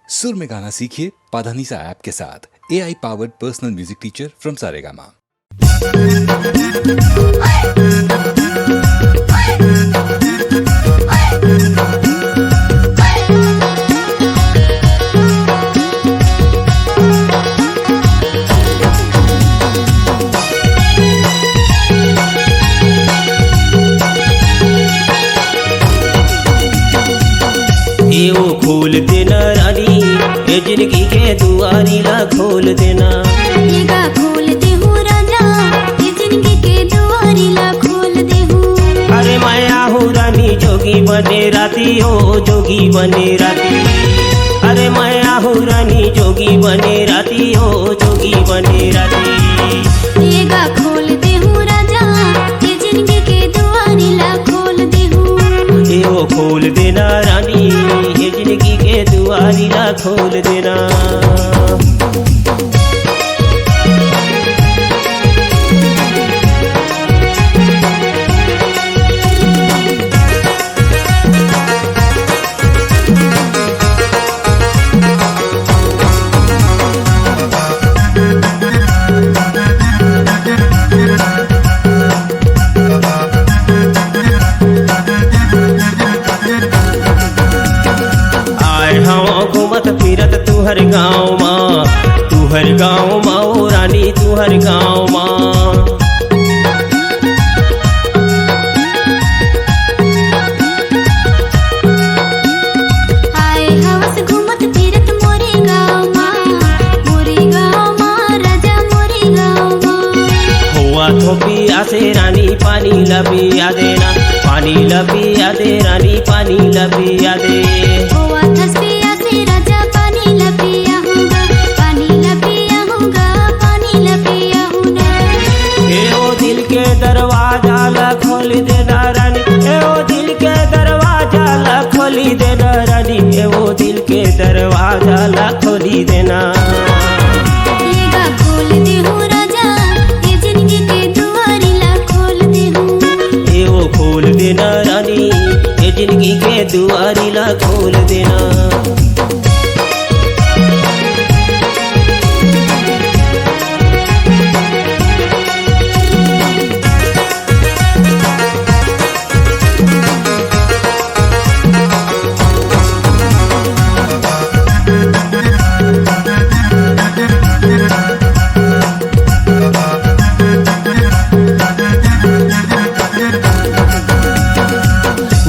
सुर में गाना सीखिए पाधानीसा ऐप के साथ। AI powered personal music teacher from Saregama. वो खोल देना रानी, ये जिंदगी के दुआरी ला खोल देना। ये गा खोल दे हूँ राजा, ये जिंदगी के दुआरी ला खोल दे हूँ। अरे माया हूँ रानी जोगी बने राती हो, जोगी बने राती। अरे माया हूँ रानी जोगी बने राती हो, जोगी बने राती। ये गा खोल दे हूँ राजा, ये जिंदगी के दुआरी ला खोल दे हूँ। ये वो खोल देना रानी, ये जिंदगी के दुआरी ला खोल देना। घूमत फिरत तुहर गाँव माँ, तुहर गाँव माँ ओ रानी तुहर गाँव माँ। आए हवस घूमत फिरत मोरे गाँव माँ, मोरे गाँव माँ राजा मोरे गाँव माँ। हुआ तो पिया से रानी पानी लपिया देना, पानी लपिया दे रानी पानी लपिया दे। हुआ थस पिया से राजा पानी लपिया हूँगा, पानी लपिया हूँगा, पानी लपिया हूँगा। ए ओ दिल के दरवाजा ला खोल देना रानी, ए ओ दिल के दरवाजा ला खोली देना रानी, ए ओ दिल के दरवाजा ला खोली देना। ये गा खोल दे हूँ राजा, ये जिंदगी के दुआरी ला खोल दे हूँ। ए ओ खोल देना रानी, ये जिंदगी के दुआरी ला खोल देना।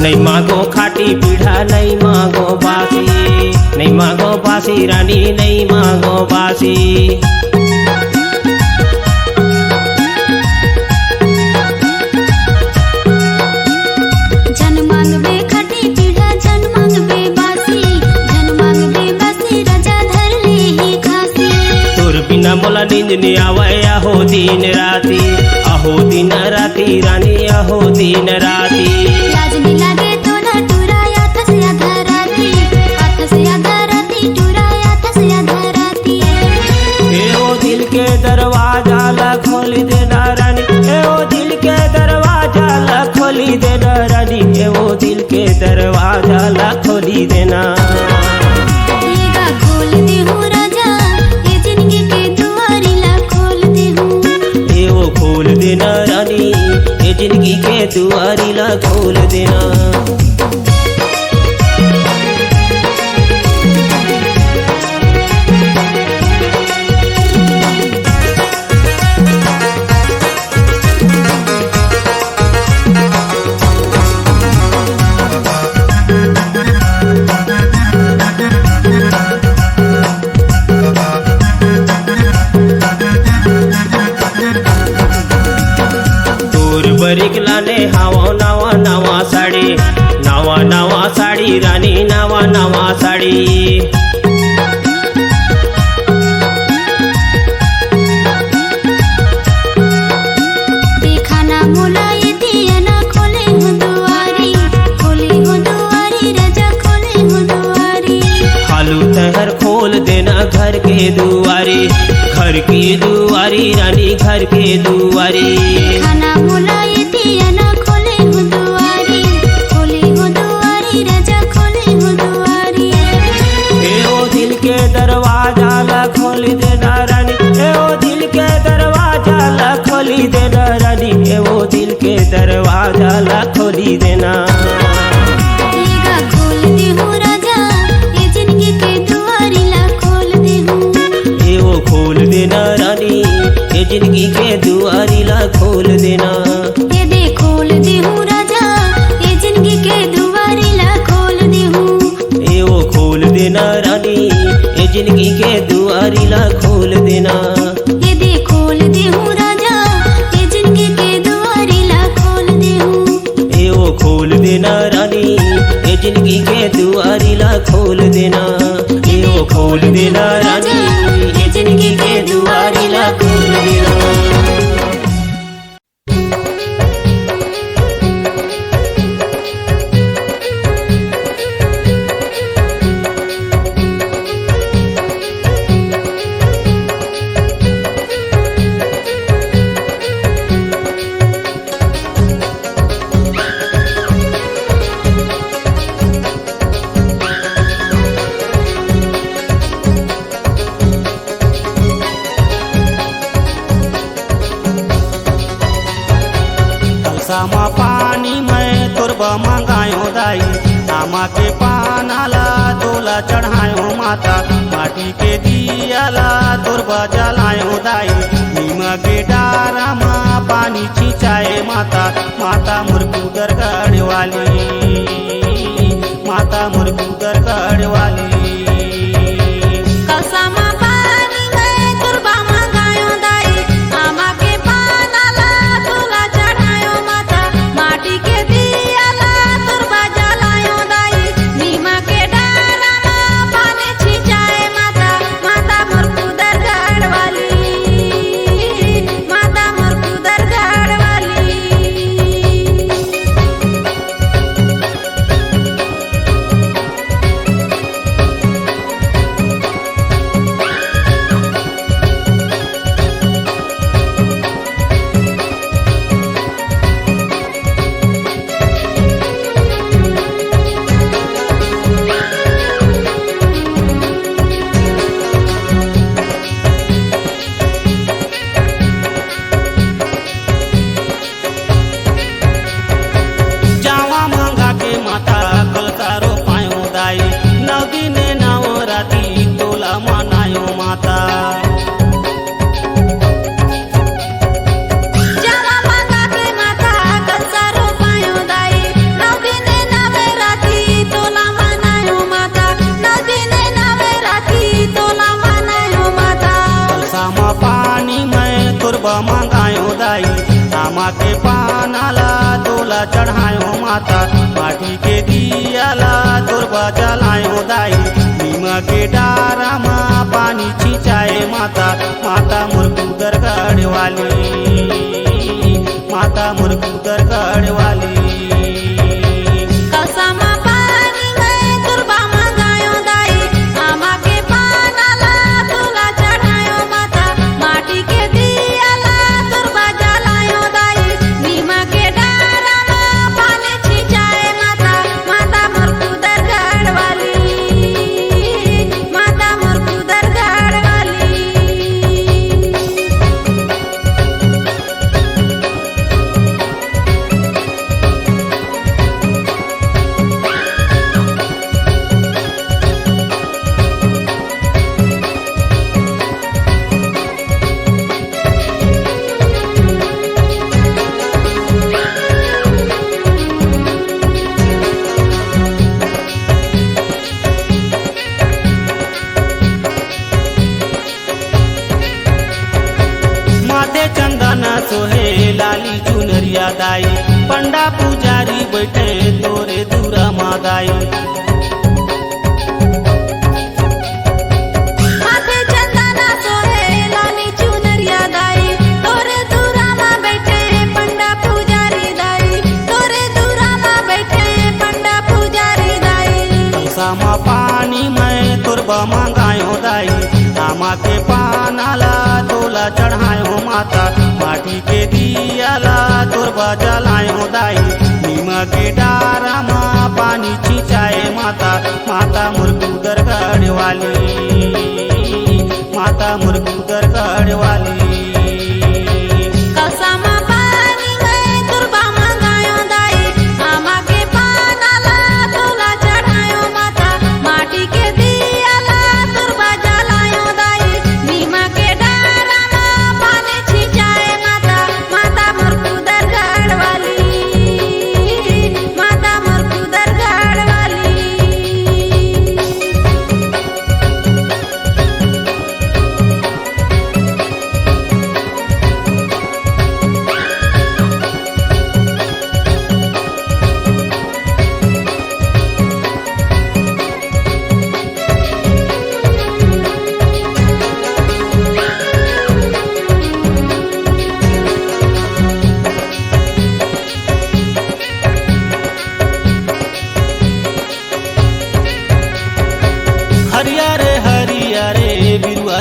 नहीं मांगो खाटी पीढ़ा, नहीं मांगो बासी, नहीं मांगो बासी रानी, नहीं मांगो बासी। जन मांगबे खटी पीढ़ा, जन मांगबे बासी, जन मांगबे बासी राजा धर ले ही खासी। तोर बिना मोला नींद नहीं आवे आहो दिन राती, आहो दिन राती रानी आहो दिन राती। लाज नहीं लागे तो ना टुराया थस आधा राती, आथस आधा राती टुराया थस आधा राती। ए ओ दिल के दरवाजा ला खोली देना रानी, ए ओ दिल के दरवाजा ला खोली देना रानी, ए ओ दिल के दरवाजा ला खोली देना। ये गा खोल दे हूँ राजा, ये जिंदगी के दुआरी ला खोल दे हूँ। ए ओ खोल देना रानी, ये जिंदगी के दुआरी ला खोल देना। बरीक लाने हावा नावा नावा साडी, नावा नावा साडी रानी नावा नावा साडी। देखा ना मोला ये दिया ना खोले हूँ दुआरी, खोले हूँ दुआरी राजा खोले हूँ दुआरी। हालू तहर खोल देना घर के दुआरी, घर की दुआरी रानी घर के दुआरी। खाना मोला ये दिया ना खोले हूँ दुआरी, खोले हूँ दुआरी राजा खोले हूँ दुआरी। ए ओ दिल के दरवाजा ला खोली देना रानी, ए ओ दिल के दरवाजा ला खोली देना रानी, ए ओ दिल के दरवाजा ला खोली देना। लेगा खोल दे हूँ राजा, ये जिंदगी के दुआरी ला खोल दे हूँ। ए ओ खोल देना रानी, ये जिंदगी के दुआरी ला खोल देना। ये दे खोल दे हूँ राजा, ये जिंदगी के दुआरी ला खोल दे हूँ। ए ओ खोल देना रानी, ये जिंदगी के दुआरी ला खोल देना। ये दे खोल दे हूँ राजा, ये जिंदगी के दुआरी ला खोल दे हूँ। ए ओ खोल देना रानी, ये जिंदगी के दुआरी ला खोल देना। ए ओ खोल देना रानी, ये जिंदगी के दुआरी ला खोल देना। सामा पानी में तुरबा मंगायो दाई, आमा के पानाला तोला चढ़ायो माता, माटी के दियाला तुरबा जलायो दाई, नीमा के डारा माँ पानी छिंचाए माता, माता मुरकूदर गढ़ वाली, माता मुरकूदर गढ़ वाली। मंगायो दाई, आमा के पानाला तोला चढ़ायो माता, माटी के दियाला तुरबा जलायो दाई, नीमा के डारा माँ पानी छिंचाए माता, माता मुरकूदर गढ़ वाली, माता मुरकूदर गढ़ वाली। सोहे लाली चुनरिया दाई, पंडा पुजारी बैठे तोरे दूरा मादाई, माथे चंदना सोहे लाली चुनरिया दाई, तोरे दूरा मा बैठे पंडा पुजारी दाई, तोरे दूरा मा बैठे पंडा पुजारी दाई। सामा पानी में तुरबा मंगायो दाई, आमा के पानाला तोला चढ़ायो माता, माटी के दियाला तुरबा जलायो दाई, नीमा के डारा माँ पानी छिंचाए माता, माता मुरकूदर गढ़ वाली।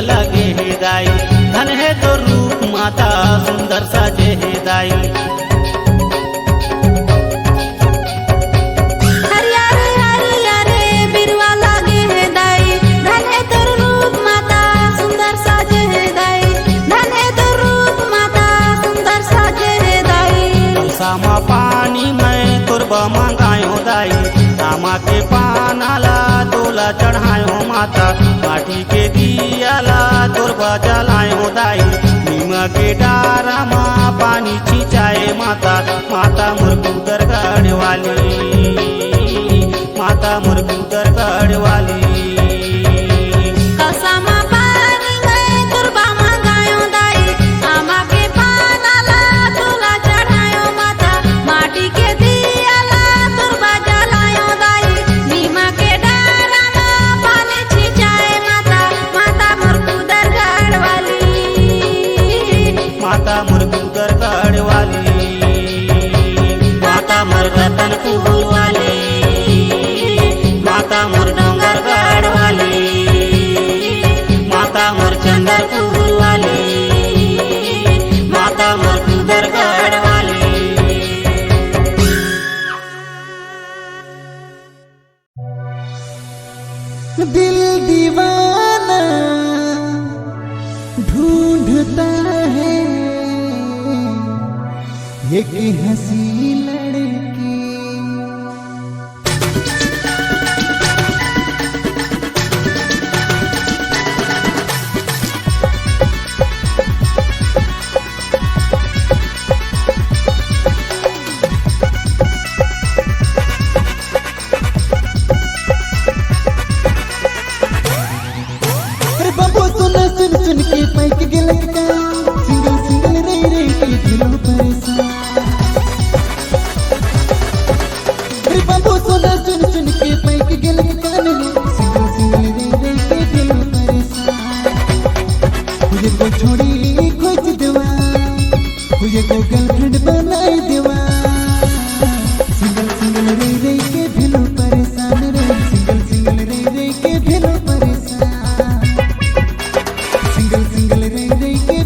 लगे हे दाई। धन है तो रूप माता सुंदर साजे हे दाई। हरियर हरियर बिरवा लागे है दाई, धन है तोर रूप माता सुंदर साजे है दाई, धन है तोर रूप माता सुंदर साजे है दाई। सामा पानी में तुरबा मंगायो दाई, रामा के पानाला तोला चढ़ायो माता, माटी के दियाला तुरबा जलायो दाई। नीमा के डारा माँ पानी छिंचाए माता, माता मुरगुदर गढ़ वाली, माता मुरगुदर गढ़ वाली। कसामा पानी में तुरबा मंगायो दाई, आमा के पानाला तोला चढ़ायो माता, माटी के दियाला तुरबा जलायो दाई। नीमा के डारा में पानी छिंचाए माता, माता मुरगुदर गढ़ वाली, माता मुरगुदर गढ़ वाली, माता मुरगतन फूल वाली, माता मुर डोंगर गढ़ वाली, माता मुर चंदर फूल वाली, माता मुरगुदर गढ़ वाली। दिल दीवाना ढूंढता है एक हंसी लड़की। अरे बाबू सुना सुन सुन के पैक गिलक का, सिंगल सिंगल रे रे के दिलों परेशान। अरे बाबू सुना सुन सुन के पैक गिलक का, सिंगल सिंगल रे रे के दिलों परेशान। मुझे को छोड़ी खोज देवा, मुझे को गर्लफ्रेंड बनाए देवा, सिंगल सिंगल रे रे के दिलों परेशान रे, सिंगल सिंगल रे रे के दिलों परेशान, सिंगल सिंगल रे रे के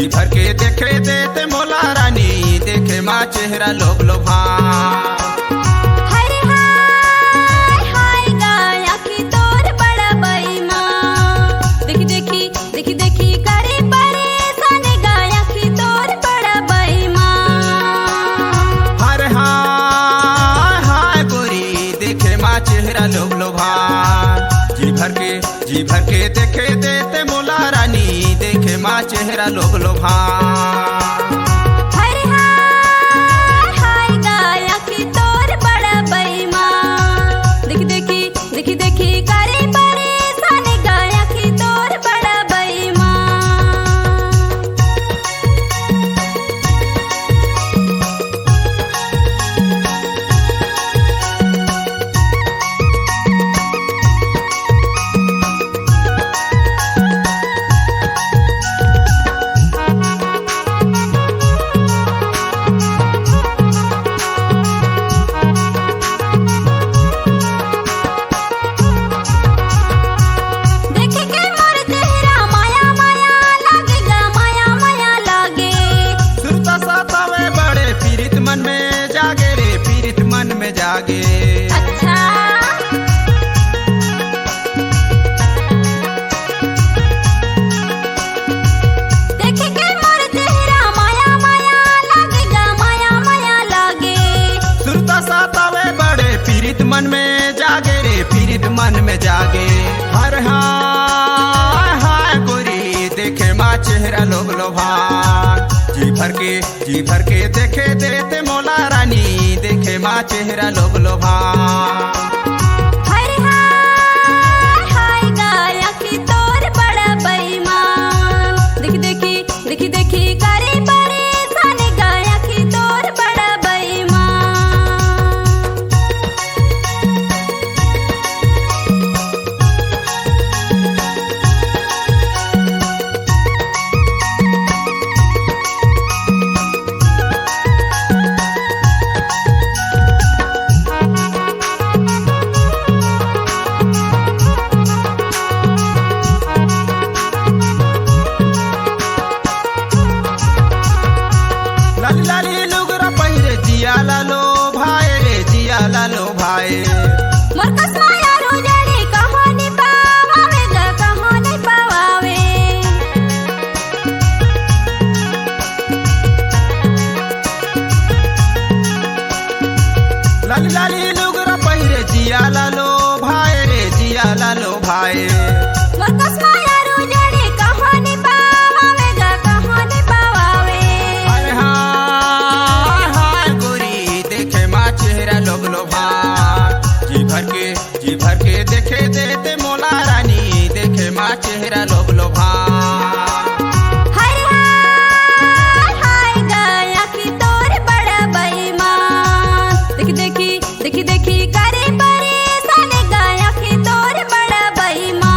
जी भर के देखे देते मोला रानी देखे माँ चेहरा लोग लोभा हरे हाय हाय गाया की तोर बड़ा बेईमान देखी देखी देखी देखी करे परेशान गाया की तोर बड़ा बेईमान हरे हाय हाय गोरी देखे माँ चेहरा लोग लोभा जी भर के देखे देते मोला रानी देखे माँ चेहरा लोग लोभा हरे हाय हाय गाया की तोर बड़ा बेईमान देखी देखी देखी देखी करे परेशान गाया की तोर बड़ा बेईमान देखे के मोर चेहरा माया माया लागेगा माया माया लागे सुरता सतावे बड़े पीड़ित मन में जागे रे पीड़ित मन में जागे अच्छा देखे के मोर चेहरा माया माया लागेगा माया माया लागे सुरता सतावे बड़े पीड़ित मन में जागे रे पीड़ित मन में जागे हर हाय हाय गोरी देखे माँ चेहरा लोग लोभा जी भर के देखे देते मोला रानी देखे माँ चेहरा लोग लोभा हरे हाय हाय गाया की तोर बड़ा बेईमान देखी देखी देखी देखी करे परेशान गाया की तोर बड़ा बेईमान लाली लाली लुगरा पहिरे जिया लालो भाई रे जिया लालो भाई मोरकस माया रोजड़ी कहानी पावावे गा कहानी पावावे लाली लाली लुगरा पहिरे जिया लालो भाई रे जिया लालो भाई मोरकस माया रोजड़ी कहानी पावावे गा कहानी पावावे हाय हाय हाय गोरी देखे माँ चेहरा लोग लोभा जी भर के देखे देते मोला रानी देखे माँ चेहरा लोग लोभा हरे हाय हाय गाया की तोर बड़ा बेईमान देखी देखी देखी देखी करे परेशान गाया की तोर बड़ा बेईमान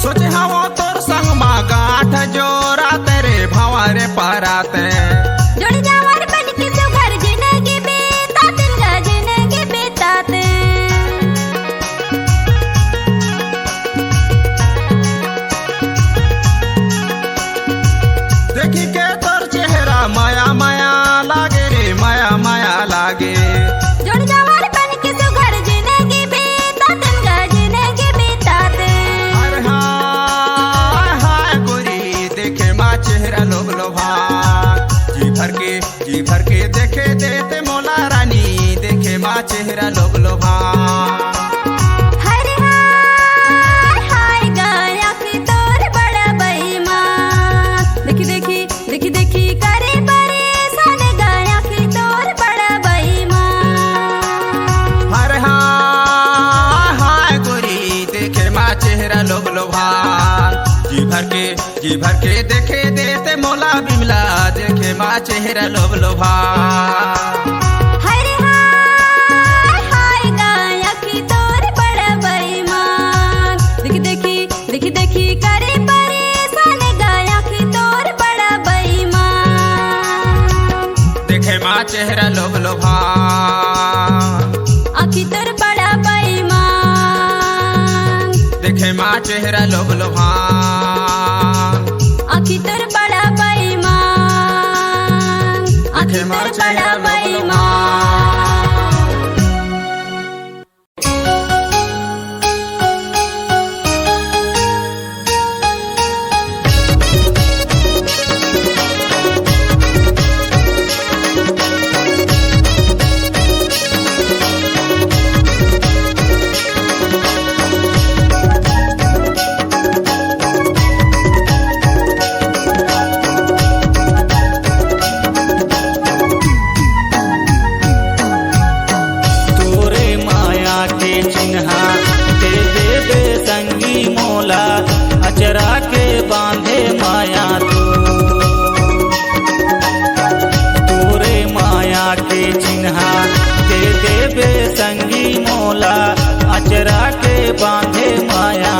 सोचे हवो तोर संग माँ गांठ जोरा तेरे भंवारे पराते जोड़ी जावर बन के सुघर जिंदगी बीताते गा जिंदगी बीताते देखी के तोर चेहरा माया माया लागे रे माया माया लागे जोड़ी जावर बन के सुघर जिंदगी बीताते गा जिंदगी बीताते हर हाय हाय गोरी देखे माँ चेहरा लोग लोभा जी भर के देखे देते मोला रानी देखे माँ चेहरा लोग लोभा हरे हाय हाय गाया की तोर बड़ा बेईमान देखी देखी देखी देखी करे परेशान गाया की तोर बड़ा बेईमान हर हाय हाय गोरी देखे माँ चेहरा लोग लोभा जी भर के देखे देते मोला बिमला देखे देखे माँ चेहरा लोभ लोभा हरे हाय हाय गाया की तोर बड़ा बेईमान देखी देखी करे परेशान गाया की तोर बड़ा बेईमान देखे माँ चेहरा लोभ लोभा आखी तोर बड़ा बेईमान देखे माँ चेहरा लोभ लोभा आखी तोर बड़ा बेईमान आखी तोर बड़ा बेईमान तोरे माया के चिन्हा दे दे दे संगी मोला अचरा के बांधे माया तोरे माया के चिन्हा दे दे दे संगी मोला अचरा के बांधे माया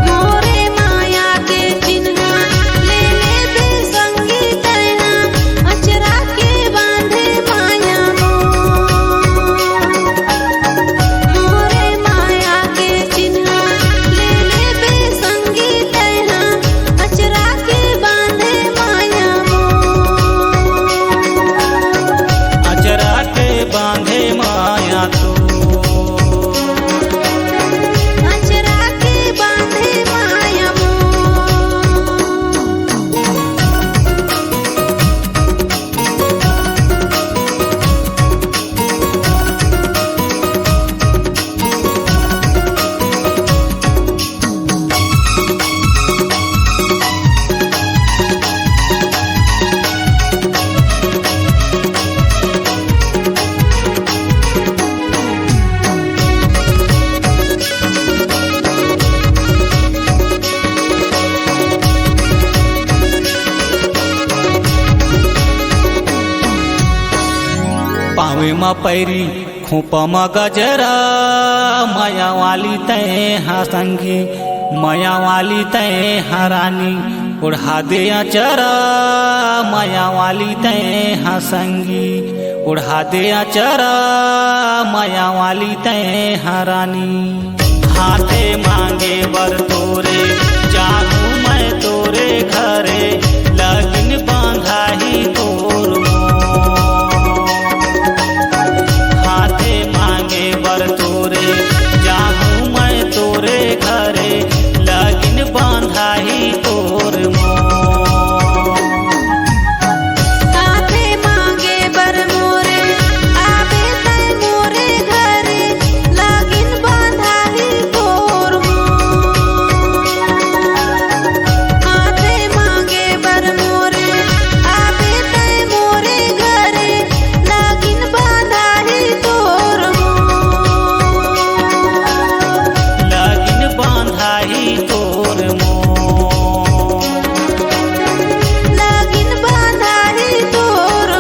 मोरे माया के चिन्हा ले ले दे संगी कहना अचरा के बांधे माया मोरे माया के चिन्हा ले ले दे संगी कहना अचरा के बांधे माया अचरा के बांधे माया अचरा के बांधे माया पावे मा पैरी खोपा मा गजरा माया वाली तय हा संगी माया वाली तय हा रानी उड़ा दे अचरा माया वाली तय हा संगी उड़ा दे अचरा माया वाली तय हा रानी हाथे मांगे बर तोरे जाहू मैं तोरे घरे लगन बांधा ही तोर हाथे मांगे बर तोरे जाहू मैं तोरे घरे लगन बांधा ही तोर साथे मांगे बर मोरे आवे तय मोरे घरे लागिन बांधा ही तोर हाथे मांगे बर मोरे आवे तय मोरे घरे लागिन बांधा ही तोर लगन बांधा ही तोर लागिन बांधा ही तोर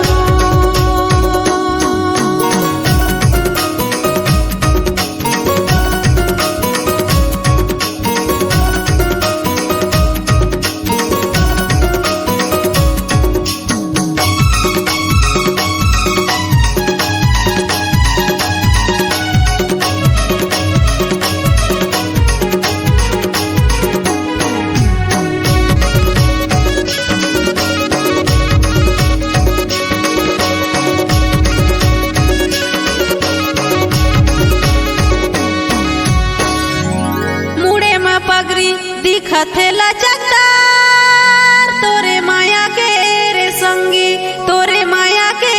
मुड़े में पगड़ी दिखत है लचकदार तोरे माया के रे संगी तोरे माया के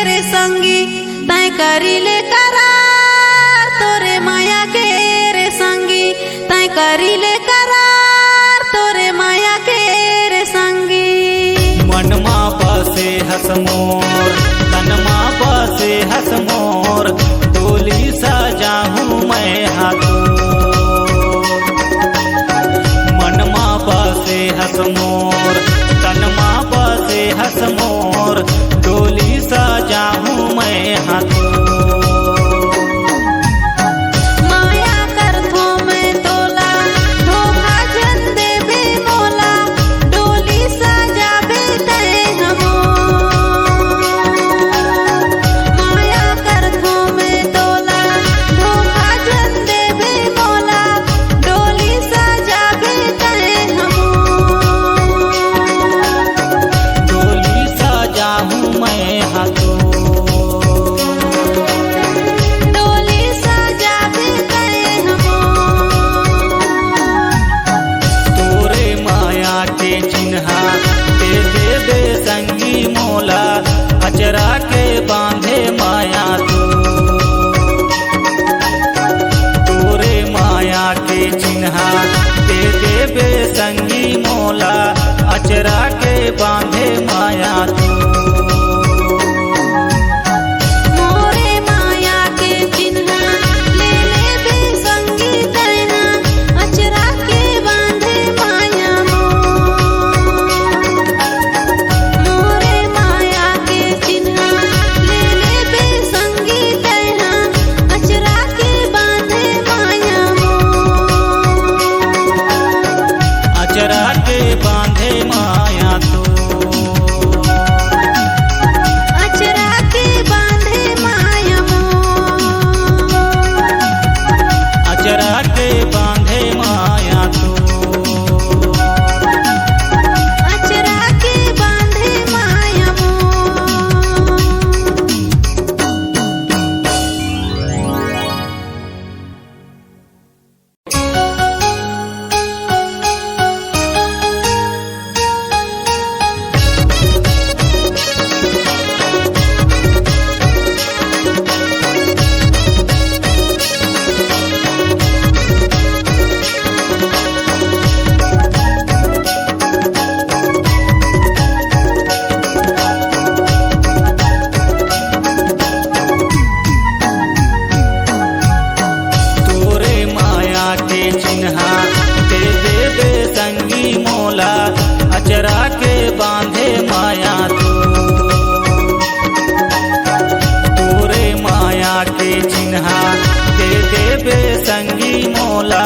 रे संगी तय करी ले करार तोरे माया के रे संगी तय करी ले करार तोरे माया के रे संगी मनमा बसे हस मोर तनमा बसे हस मोर डोली सजाहूँ मैं हाथों मनमा बसे हस मोर चिन्हा दे देबे संगी मोला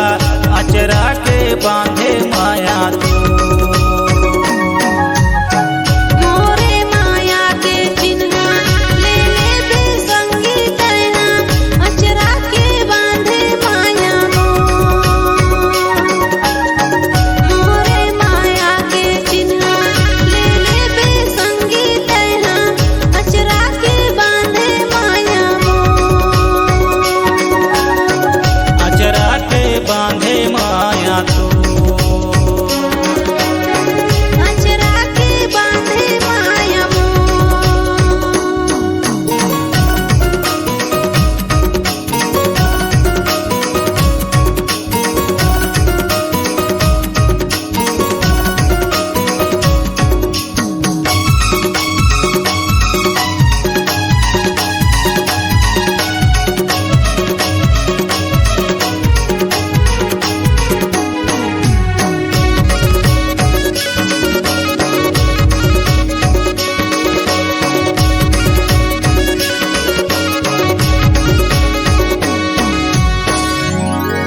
अचरा के बांधे माया तू मोरे माया के चिन्हा ले लेबे संगी तैहा अचरा के बांधे माया मोरे माया के चिन्हा ले लेबे संगी तैहा अचरा के बांधे माया अचरा के बांधे माया तू अचरा के बांधे माया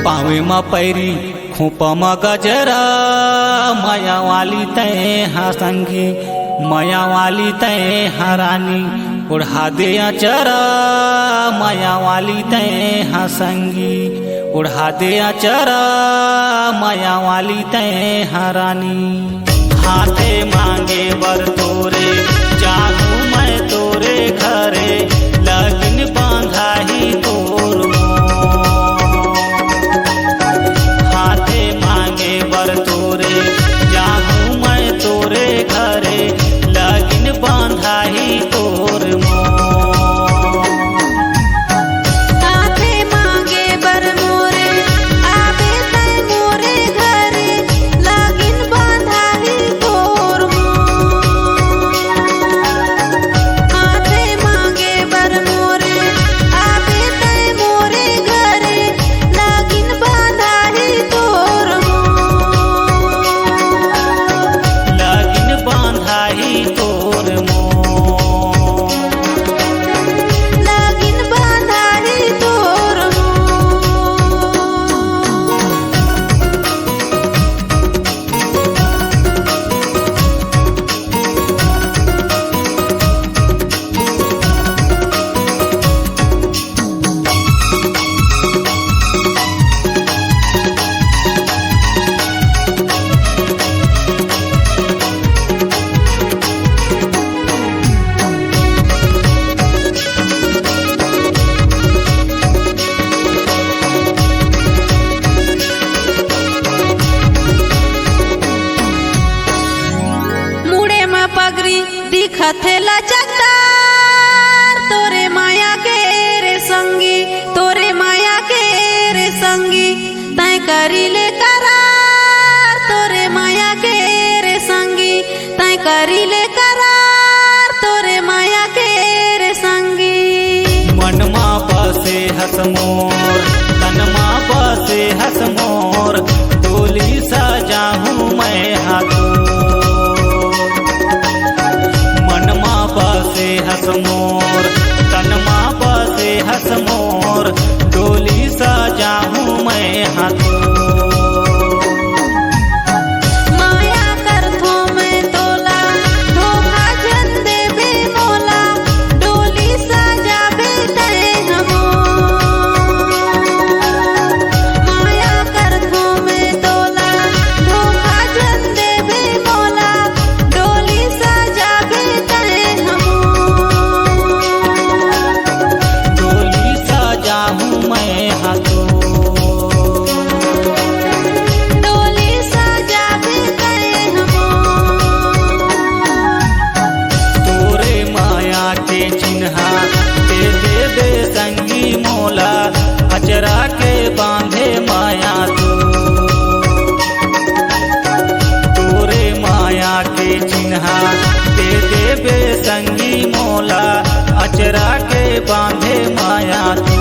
पावे मा पैरी खोपा मा गजरा माया वाली तैहा संगी माया वाली तैहा रानी उड़ा दे अचरा माया वाली तैहा संगी उड़ा दे अचरा माया वाली तैहा रानी हाथे मांगे बर तोरे चाहूं मैं तोरे घरे लगन बांधा ही तोर हाथे मांगे बर तोरे जाहूं मैं तोरे घरे लगन बांधा ही तोर हाथे मांगे बर मोरे आवे तै मोरे घरे लागिन बांधा ही तोर हाथे मांगे बर मोरे आवे तै मोरे घरे लागिन बांधा ही तोर लगन बांधा ही तोर लागिन बांधा ही तोर मुड़े में पगरी दिखत है लचकदार तोरे माया के रे संगी तोरे माया के रे संगी तै करी ले करार तोरे माया के रे संगी तै करी ले करार तोरे माया के रे संगी मनमा बसे हस मोर तनमा बसे हस मोर डोली सजाहूं मैं हाथों मनमा बसे हस मोर तनमा बसे हस मोर डोली सजाहूं मैं हाथों माया करथो मैं तोला धोखा जन देबे मोला डोली सजाबे तै हमो माया करथो मैं तोला धोखा जन देबे मोला डोली सजाबे तै हमो डोली सजाहूं मैं हाथों डोली सजाबे तै हमो तोरे माया के चिन्हा दे देबे संगी मोला अचरा के बांधे माया तू तोरे माया के चिन्हा दे देबे संगी मोला अचरा के बांधे माया तू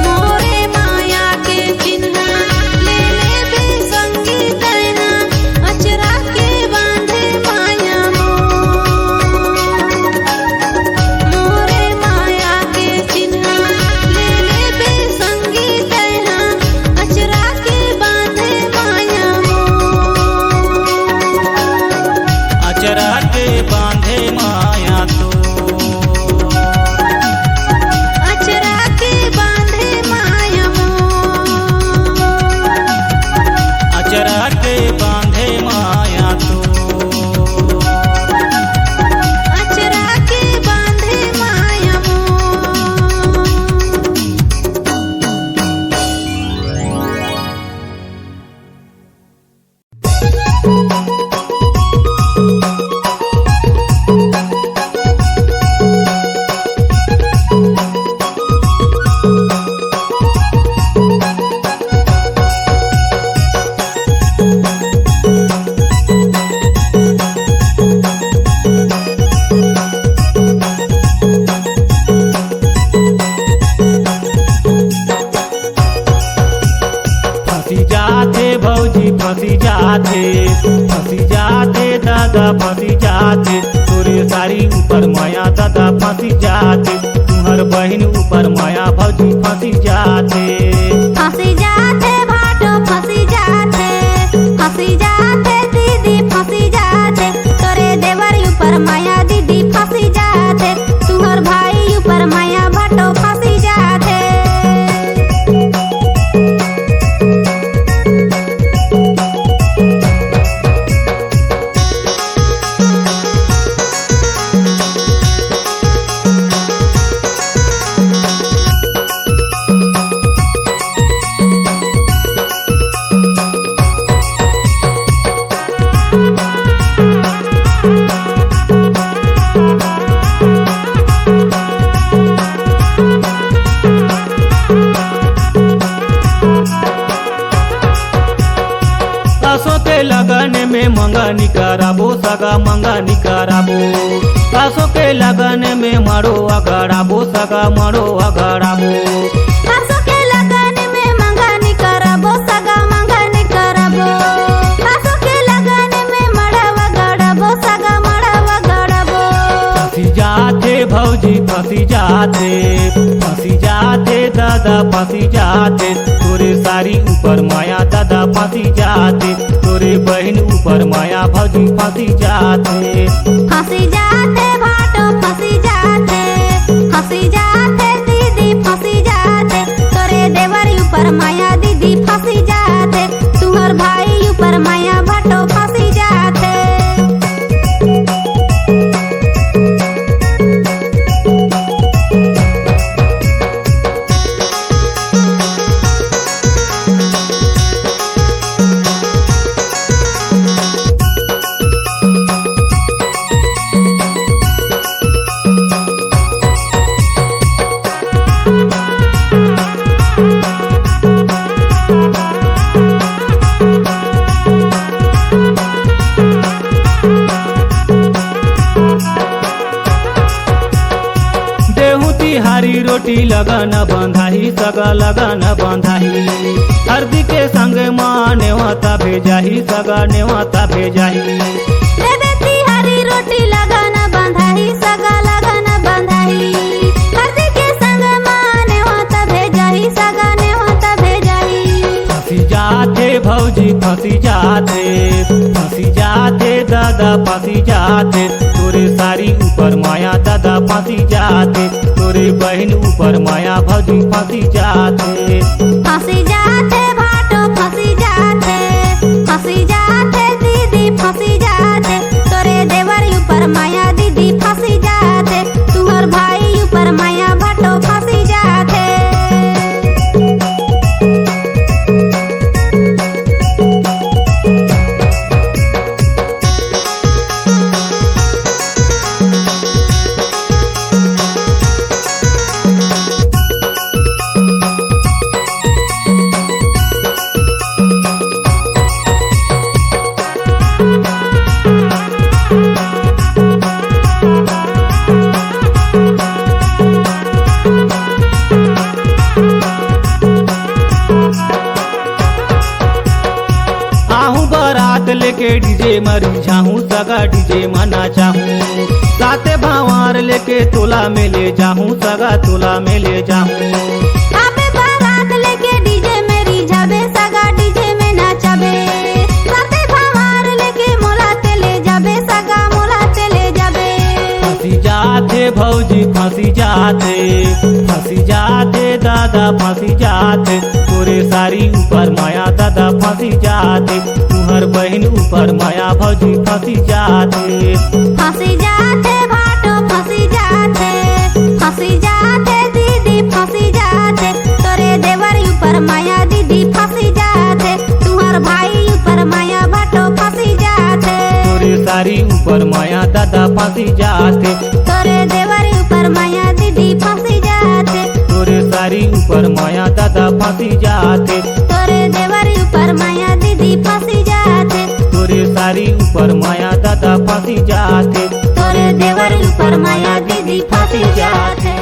मोरे माया के चिन्हा ले लेबे संगी तैहा अचरा के बांधे माया मोरे माया बहन ऊपर माया भौजी फंसी जाते। फंसी जाते भाटो फंसी जाते, फंसी जाते दीदी फंसी जाते, तोरे देवर ऊपर माया दीदी फंसी जाते, तुहर भाई ऊपर माया भाटो फंसी जाते। सासों के लगन में मंगनी कराबो सगा मंगनी कराबो, सासों के लगन में मरो अगड़ाबो सगा मरो अगड़ाबो। सासू के लगन में मंगनी करबो सगा मंगनी करबो, सासू के लगन में मड़वा गड़बो सगा मड़वा गड़बो। फंसी जाते भौजी फंसी जाते, फंसी जाते दादा फंसी जाते, तोरे सारी ऊपर माया दादा फंसी जाते, तोरे बहन ऊपर माया भौजी फंसी जाते। फंसी जाते भाटो फंसी जाते, फंसी जाते दीदी फंसी जाते, तोरे देवर ऊपर माया दीदी फंसी जाते, तुहर भाई ऊपर माया भाटो फंसी जाते। हरी रोटी लगन बंधाही सगा लगन बंधाही, हरदी के संग माँ नेवता भेजाही सगा नेवता भेजाही। देवती हरी रोटी लगन बंधाही सगा लगन बंधाही, हरदी के संग माँ नेवता भेजाही सगा नेवता भेजाही। फंसी जाते भौजी फंसी जाते, फंसी जाते दादा फंसी जाते, तोरे सारी ऊपर माया दादा फंसी जाते, तोरे बहन ऊपर माया भौजी फंसी जाते। फंसी जाते भाटो फंसी जाते, फंसी जाते दीदी फंसी जाते, तोरे देवर ऊपर माया दीदी फंसी जाते, तुहर भाई ऊपर माया भाटो फंसी जाते। लेके डीजे मरी जाऊं सगा डीजे मना चाहूं, साते भावार लेके तोला में ले जाऊं सगा तोला में ले जाऊं। आपे बारात लेके डीजे में रिझाबे सगा डीजे में नाचाबे, साते भावार लेके मोला ते ले जाबे सगा मोला ते ले जाबे। फंसी जाते भौजी फंसी जाते, फंसी जाते दादा फंसी जाते, तोरे सारी ऊपर माया दादा फंसी जाते, तुहर बहन ऊपर माया भौजी फंसी जाते। फंसी जाते भाटो फंसी जाते, फंसी जाते दीदी फंसी जाते, तोरे देवर ऊपर माया दीदी फंसी जाते, तुहर भाई ऊपर माया भाटो फंसी जाते। तोरे सारी ऊपर माया दादा फंसी जाते, तोरे देवर ऊपर माया दीदी फंसी जाते, तोरे सारी ऊपर माया दादा फंसी जाते, तोरे देवर ऊपर माया दीदी फंसी जाते, तोरे सारी ऊपर माया दादा फंसी जाते, तोरे देवर ऊपर माया दीदी फंसी जाते।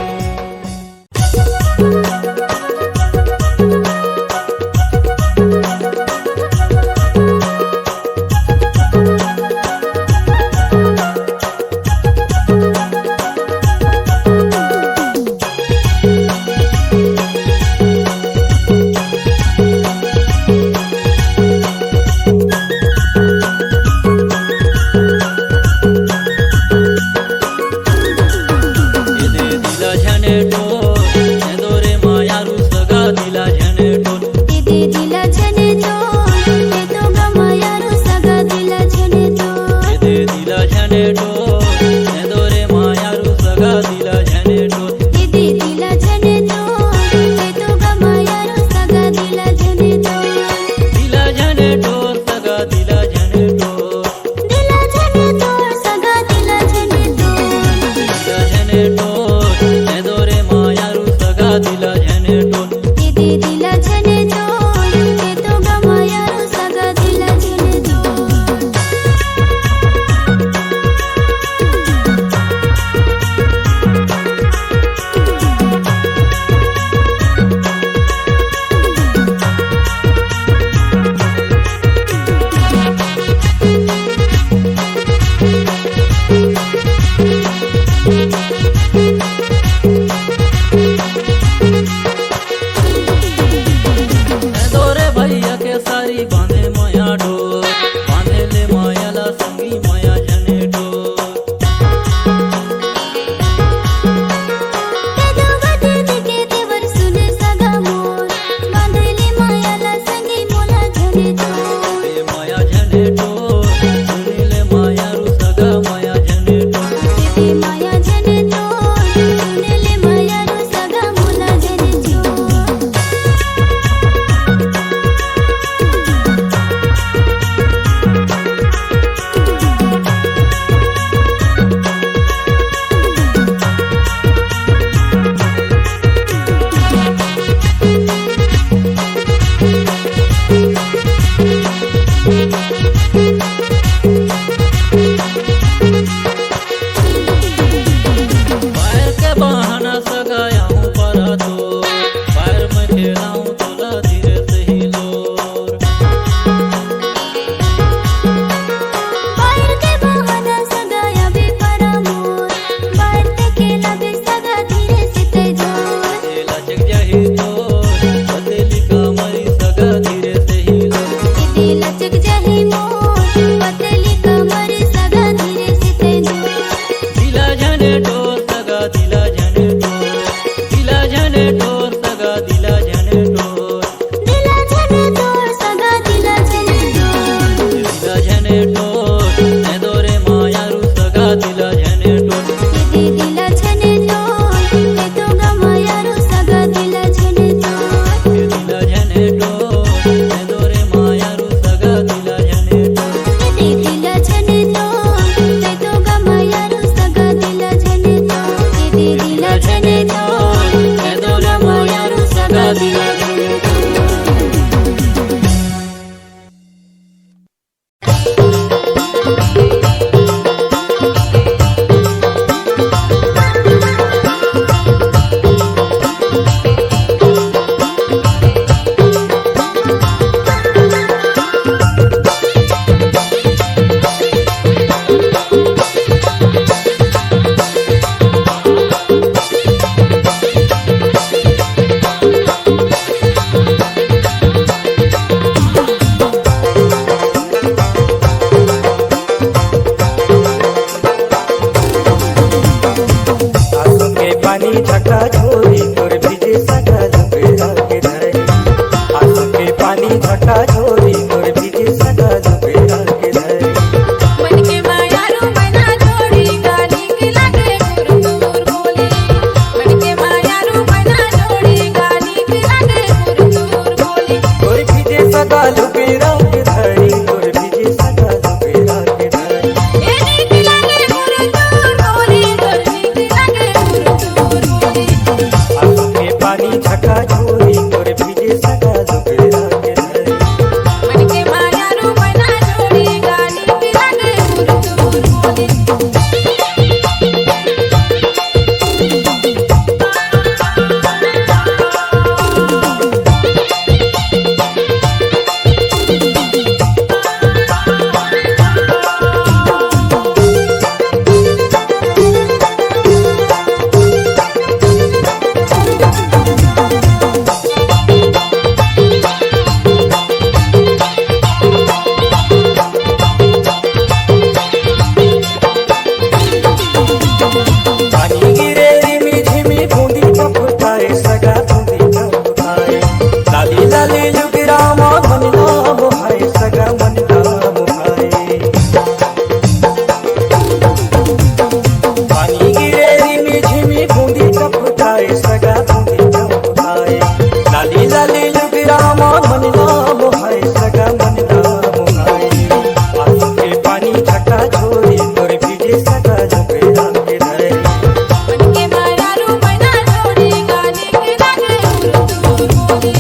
सगा लुकेरा के धरी तोर भीजे सगा लुकेरा के धरी ए नीक लागे मुरतुर बोली तोर नीक लागे मुरतुर बोली आंसू के पानी झका झोरी तोर भीजे सगा लुकेरा के धरी मन के माया रू बना जोड़ी गानी की लागे मुरतुर बोली पानी गिरे रिमी झिमी बूंदी टपकाए सगा बूंदी टपकाए लाली लाली लुगिरामा मन नाम हाय सगा मन नाम हाय पानी गिरे रिमी झिमी बूंदी टपकाए सगा बूंदी टपकाए लाली लाली लुगिरामा मन नाम हाय सगा मन नाम हाय आंसू के पानी झका झोरी तोर भीजे सगा झोपेरा के धरे मन के माया रू बना जोड़ी गानी की लागे मुरतुर बोली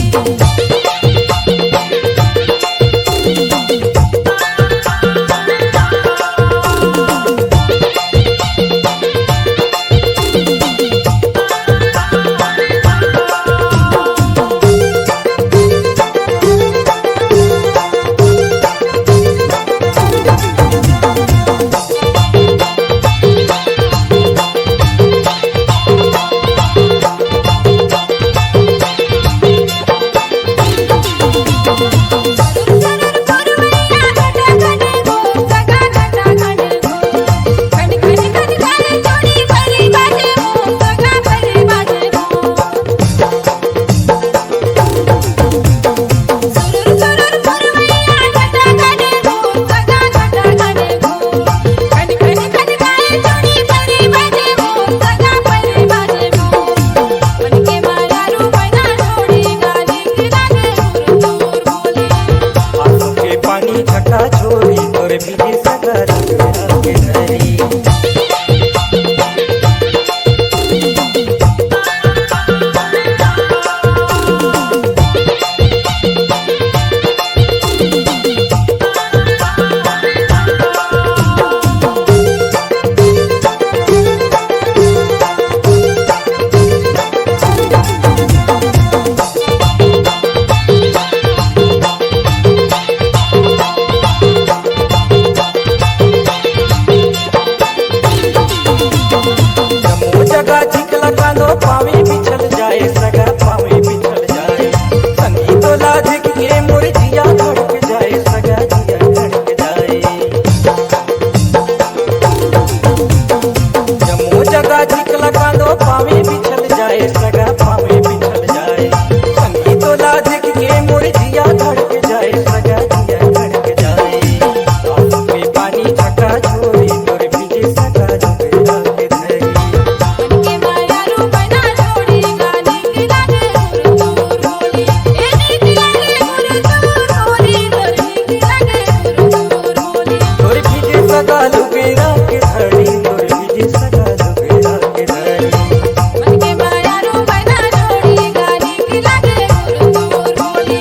आंसू के पानी झका झोरी तोर भीजे सगा झोपेरा के धरी जम्मू जगह झिकला कांदो पावी बिछल जाए सगा पावी बिछल जाए संगी तो लाधिक के मुरझिया धड़क जाए सगा जिया धड़क जाए जम्मू जगह झिकला कांदो पावी बिछल जाए सगा पावी बिछल जाए संगी तो लाधिक के मुरझिया धड़क जाए सगा जिया धड़क जाए आंसू के पानी झका झोरी तोर भीजे सगा झोपेरा के धरी मन के माया रू बना जोड़ी गानी की लागे मुरतुर बोली ए नीक लागे मुरतुर बोली तोर नीक लागे मुरतुर बोली तोर भीजे सगा लुकेरा के धरी तोर भीजे सगा लुकेरा के धरी मन के माया रू बना जोड़ी गानी की लागे मुरतुर बोली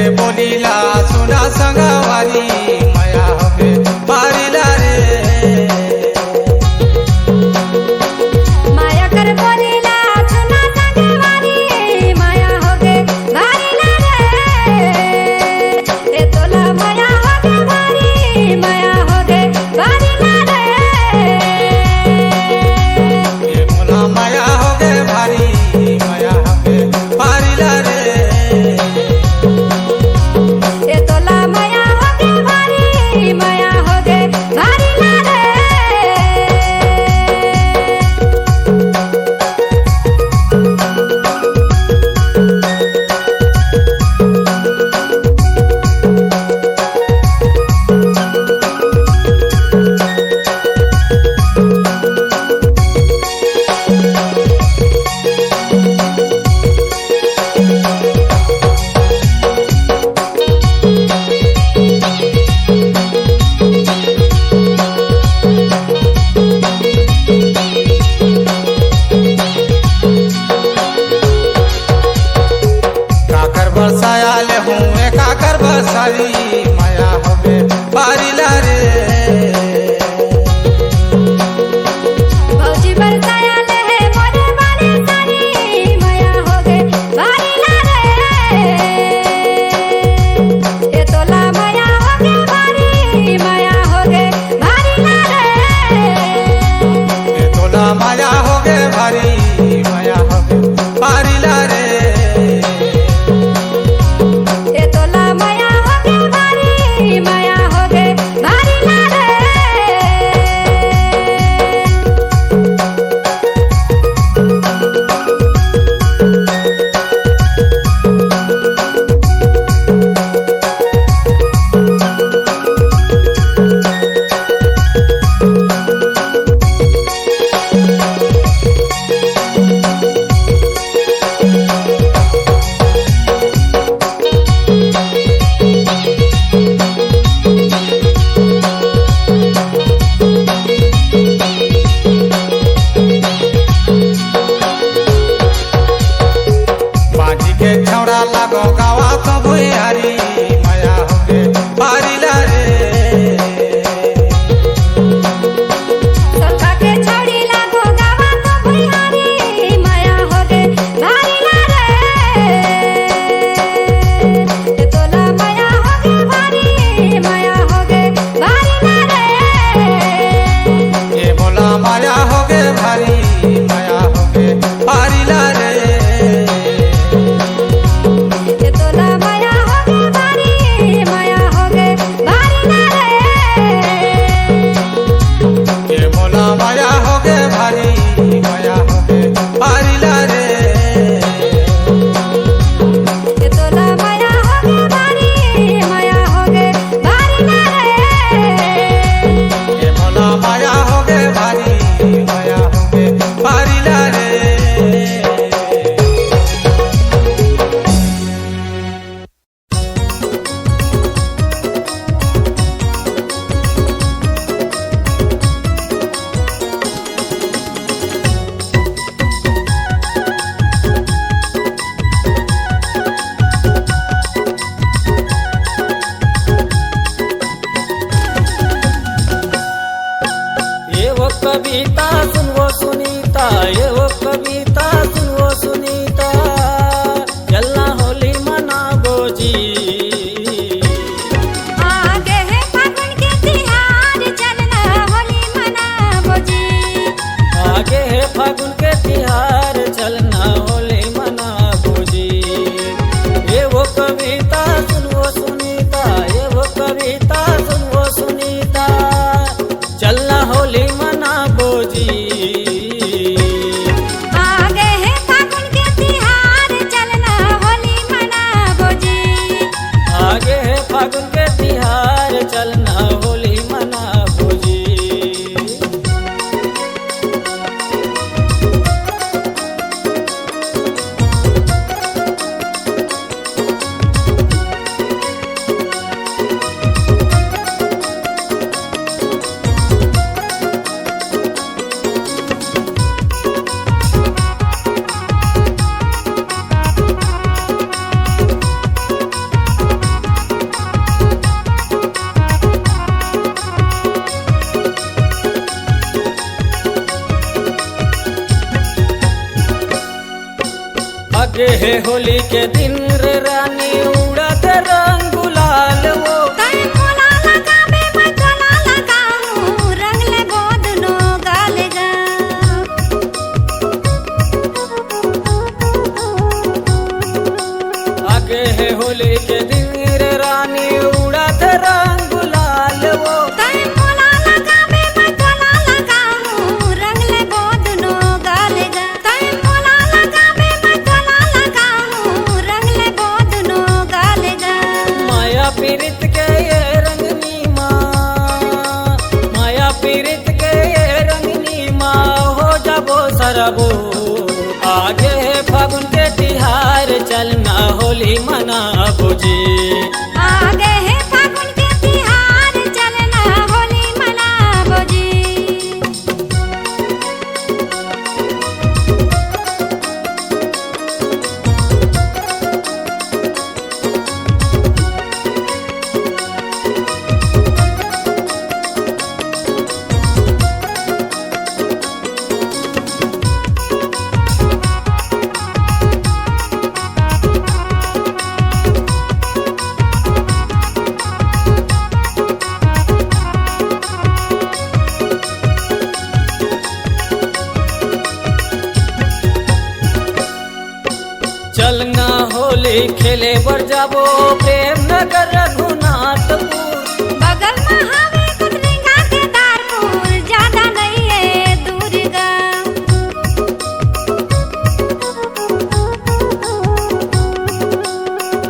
के बोलीला सुना संगवारी माया होगे बारीला रे माया कर बोलीला सुना संगवारी माया होगे भारीला रे ए तोला माया होगे भारी माया होगे भारीला रे ये मोला माया होगे भारी माया होगे बारीला रे ए तोला माया होगे भारी माया होगे भारीला रे काकर बरसाया ले हूँ काकर बरसाई माया होगे बारीला रे भौजी बरसाया ले मोरे बाले सारी माया होगे भारीला रे ए तोला माया होगे भारी माया होगे भारीला रे ये तोला माया होगे भारी माया होगे बारीला रे ए तोला माया होगे भारी माया होगे भारीला रे बाजी के छौड़ा लागो गावा तो भुइयारी माया होगे बारीला रे सोखा के छौड़ी लागो गावा तो भुइयारी माया होगे भारीला रे ए तोला माया होगे भारी माया होगे भारीला रे ये बोला माया होगे भारी माया होगे बारीला रे ए तोला माया होगे भारी माया होगे भारीला रे ये बोला माया होगे भारी माया होगे बारीला रे ए तोला माया होगे भारी माया होगे भारीला रे ये बोला माया होगे भारी माया होगे बारीला रे ये वो कविता सुनवो सुनीता ये वो कविता सुनवो सुनीता चलना होली मनाबो जी आगे है फागुन के तिहार चलना होली मनाबो जी आगे है फागुन के तिहार चलना होली मनाबो जी ये वो कविता सुनवो सुनीता ये वो कविता सुनवो सुनीता चलना होली मनाबो जी आगे है फागुन के तिहार चलना होली मनाबो जी आगे है फागुन के तिहार चलना होली मनाबो जी है होली के दिन रे रानी उड़त रंग गुलाल वो तै मोला लगावे मैं गला लगाऊं रंग ले बोदनो गालेगा आगे है होली के दिन रे रानी उड़त रंग गुलाल वो तै मोला लगावे मैं गला लगाऊं रंग ले बोदनो गालेगा तै मोला लगावे मैं गला लगाऊं रंग ले बोदनो गालेगा माया पीरित के ये रंगनी माँ माया पीरित के ये रंगनी माँ हो जाबो सरबो आगे है फागुन के तिहार चलना होली मना बुझी आगे है फागुन के तिहार चलना होली मनाबो जी चलना होली खेले बर जाबो प्रेम नगर रघुनाथपुर बगल में हवे कुतरिंगा के दारपुर ज्यादा नहीं है दूर गा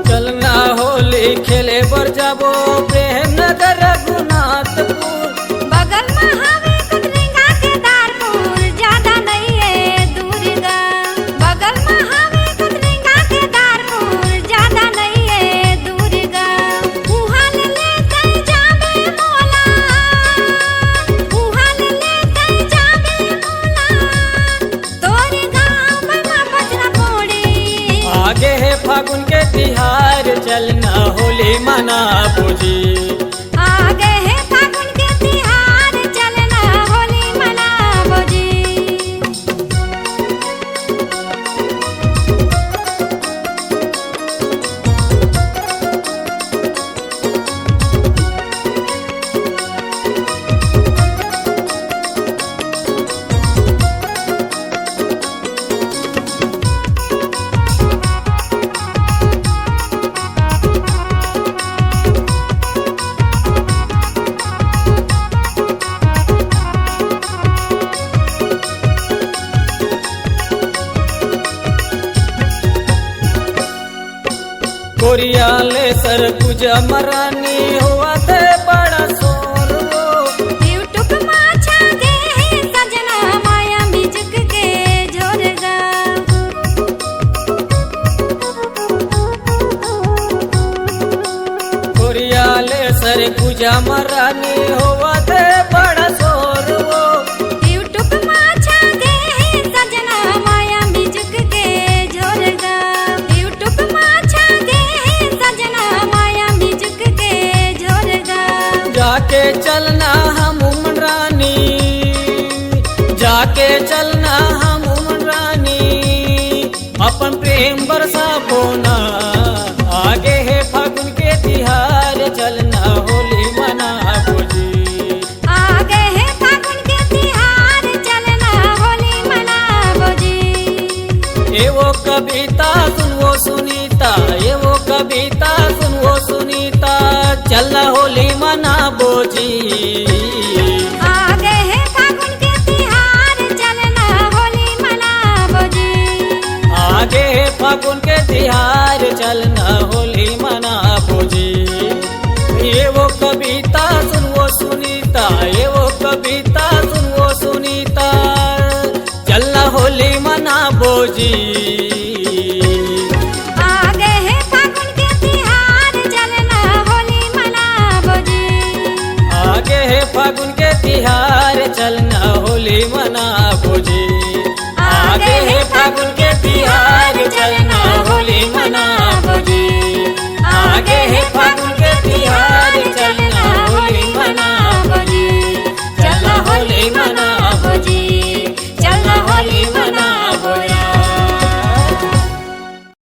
चलना होली खेले बर जाबो प्रेम नगर रघुनाथपुर बगल में हवे कुतरिंगा के दारपुर ज्यादा नहीं है दूर गा बगल में हवे कुतरिंगा के दारपुर ज्यादा नहीं है दूर गा उहाल ले तै जाबे मोला उहाल ले तै जाबे मोला तोर गाँव में बजना पड़ी आगे है फागुन के तिहार चलना होली मना बुझी आगे है फागुन के तिहार चलना होली मनाबो जी कोरियाले सर पूजा मरानी हुआ थे बड़ा शोर वो यूट्यूब माछा गे सजना माया बिजुक के जोरगा कोरियाले सर पूजा मरानी हुआ थे बड़ा शोर वो यूट्यूब माछा गे सजना माया बिजुक के जोरगा यूट्यूब माछा गे सजना माया बिजुक के जोरगा जाके चलना हम उमन रानी जाके चलना हम उमन रानी अपन प्रेम बरसा बोना आगे है फागुन के तिहार चलना होली मना बुझी आगे है फागुन के तिहार चलना होली मनाबो जी ये वो कविता सुनवो सुनीता ये वो कविता सुनवो सुनीता चलना होली मना बोझी आगे है फागुन के तिहार चलना होली मनाबो जी आगे है फागुन के तिहार चलना होली मना बुझी ये वो कविता सुनवो सुनीता ये वो कविता सुनवो सुनीता चलना होली मना बोझी आगे है फागुन के तिहार चलना होली मनाबो जी आगे है फागुन के तिहार चलना होली मना बुझी आगे है फागुन के